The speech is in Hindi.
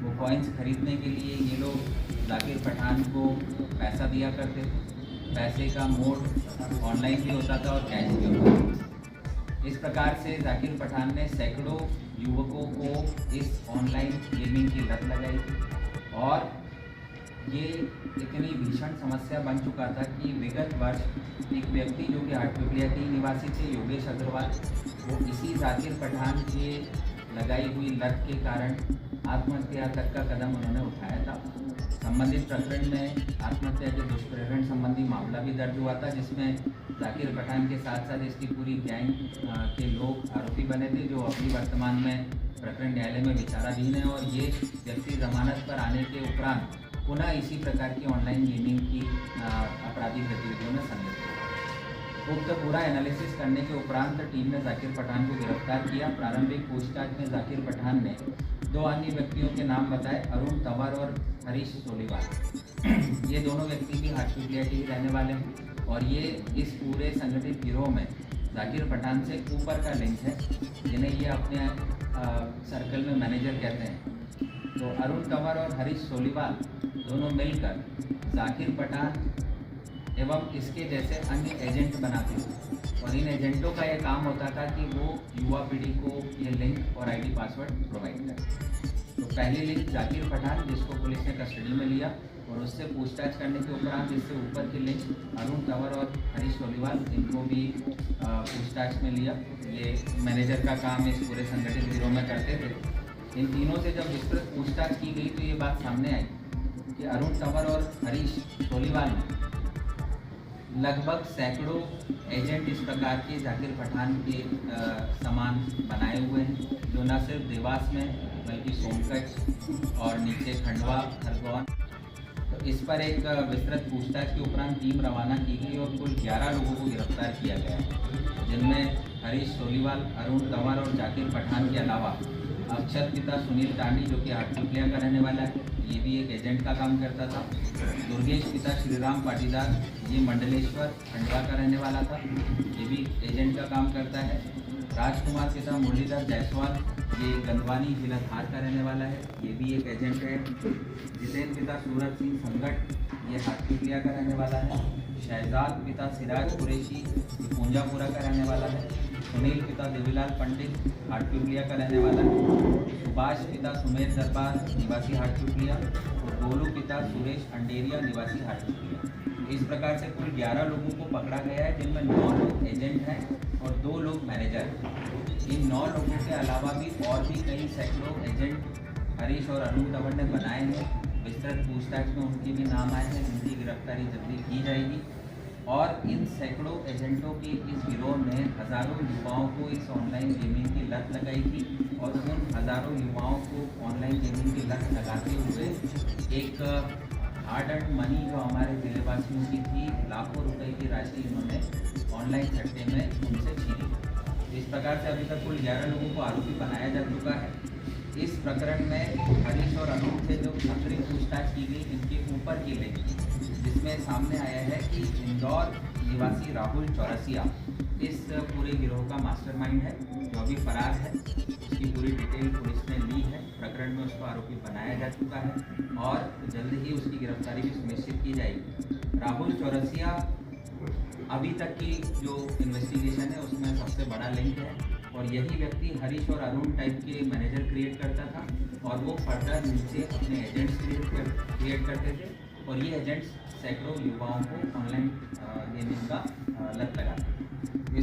वो कॉइन्स खरीदने के लिए ये लोग जाकिर पठान को पैसा दिया करते थे। पैसे का मोड ऑनलाइन भी होता था और कैश भी होता था। इस प्रकार से जाकिर पठान ने सैकड़ों युवकों को इस ऑनलाइन गेमिंग की लत लगाई और ये इतनी भीषण समस्या बन चुका था कि विगत वर्ष एक व्यक्ति जो कि हाटपिपलिया के निवासी थे, योगेश अग्रवाल, वो इसी जाकिर पठान के लगाई हुई लत के कारण आत्महत्या तक का कदम उन्होंने उठाया था। संबंधित प्रकरण में आत्महत्या के दुष्प्रेरण संबंधी मामला भी दर्ज हुआ था, जिसमें जाकिर पठान के साथ साथ इसकी पूरी गैंग के लोग आरोपी बने थे, जो अभी वर्तमान में प्रकरण न्यायालय में विचाराधीन है। और ये व्यक्ति जमानत पर आने के उपरांत पुनः इसी प्रकार की ऑनलाइन गेमिंग की आपराधिक गतिविधियों में संलिप्त है। उक्त पूरा एनालिसिस करने के उपरांत टीम ने जाकिर पठान को गिरफ्तार किया। प्रारंभिक पूछताछ में जाकिर पठान ने 2 अन्य व्यक्तियों के नाम बताए, अरुण तंवर और हरीश सोलीवाल। ये दोनों व्यक्ति भी हाटपिपलिया के ही रहने वाले हैं और ये इस पूरे संगठित गिरोह में जाकिर पठान से ऊपर का लिंक है, जिन्हें ये अपने सर्कल में मैनेजर कहते हैं। तो अरुण तंवर और हरीश सोलीवाल दोनों मिलकर जाकिर पठान एवं इसके जैसे अन्य एजेंट बनाते थे और इन एजेंटों का यह काम होता था कि वो युवा पीढ़ी को ये लिंक और आईडी पासवर्ड प्रोवाइड करें। तो पहली लिंक जाकिर पठान, जिसको पुलिस ने कस्टडी में लिया और उससे पूछताछ करने के उपरांत इससे ऊपर की लिंक अरुण तंवर और हरीश सोलीवाल, इनको भी पूछताछ में लिया। ये मैनेजर का काम इस पूरे संगठित गिरोह में करते थे। इन तीनों से जब विस्तृत पूछताछ की गई तो ये बात सामने आई कि अरुण तंवर और हरीश सोलीवाल ने लगभग सैकड़ों एजेंट इस प्रकार के जाकिर पठान के सामान बनाए हुए हैं, जो न सिर्फ देवास में बल्कि सोनकच्छ और नीचे खंडवा, खरगोन। तो इस पर एक विस्तृत पूछताछ के उपरांत टीम रवाना की गई और कुल 11 लोगों को गिरफ्तार किया गया, जिनमें हरीश सोलीवाल, अरुण तंवर और जाकिर पठान के अलावा अक्षत पिता सुनील टांडी, जो कि हाटपिपलिया का रहने वाला है, ये भी एक एजेंट का काम करता था। दुर्गेश पिता श्रीराम पाटीदार, ये मंडलेश्वर खंडवा का रहने वाला था, ये भी एजेंट का काम करता है। राजकुमार पिता मुरलीधर जायसवाल, ये गंदवानी जिला धार का रहने वाला है, ये भी एक एजेंट है। जितेंद्र पिता सूरज सिंह संगट, ये हाटपिपलिया का रहने वाला है। शहजाद पिता सिराज कुरैशी, पूंजापुरा का रहने वाला है। सुनील पिता देवीलाल पंडित, हाटपिपलिया का रहने वाला है। सुभाष पिता सुमेर दरबार, निवासी हाटपिपलिया, और गोलू पिता सुरेश अंडेरिया, निवासी हाटपिपलिया। इस प्रकार से कुल 11 लोगों को पकड़ा गया है, जिनमें 9 लोग एजेंट हैं और 2 लोग मैनेजर हैं। इन 9 लोगों के अलावा भी और भी कई सैकड़ों एजेंट हरीश और अरुण तंवर ने बनाए हैं। विस्तृत पूछताछ में उनके भी नाम आए हैं, जिनकी गिरफ्तारी जल्दी की जाएगी। और इन सैकड़ों एजेंटों की इस गिरोह ने हज़ारों युवाओं को इस ऑनलाइन गेमिंग की लत लगाई थी और उन हज़ारों युवाओं को ऑनलाइन गेमिंग की लत लगाते हुए एक हार्ड अर्न मनी जो हमारे जिलेवासियों की थी, लाखों रुपए की राशि इन्होंने ऑनलाइन सट्टे में उनसे छीनी। इस प्रकार से अभी तक कुल 11 लोगों को आरोपी बनाया जा चुका है। इस प्रकरण में हरीश और अरुण से जो अतिरिक्त पूछताछ की गई, इनके ऊपर की गई, जिसमें सामने आया है कि इंदौर निवासी राहुल चौरसिया इस पूरे गिरोह का मास्टरमाइंड है, जो अभी फरार है। उसकी पूरी डिटेल पुलिस ने ली है। प्रकरण में उसको आरोपी बनाया जा चुका है और जल्द ही उसकी गिरफ्तारी भी सुनिश्चित की जाएगी। राहुल चौरसिया अभी तक की जो इन्वेस्टिगेशन है उसमें सबसे बड़ा लिंक है और यही व्यक्ति हरीश और अरुण टाइप के मैनेजर क्रिएट करता था और वो फर्दर नीचे अपने एजेंट्स क्रिएट करते थे और ये एजेंट्स सैकड़ों युवाओं को ऑनलाइन गेमिंग का लत लगाते थे।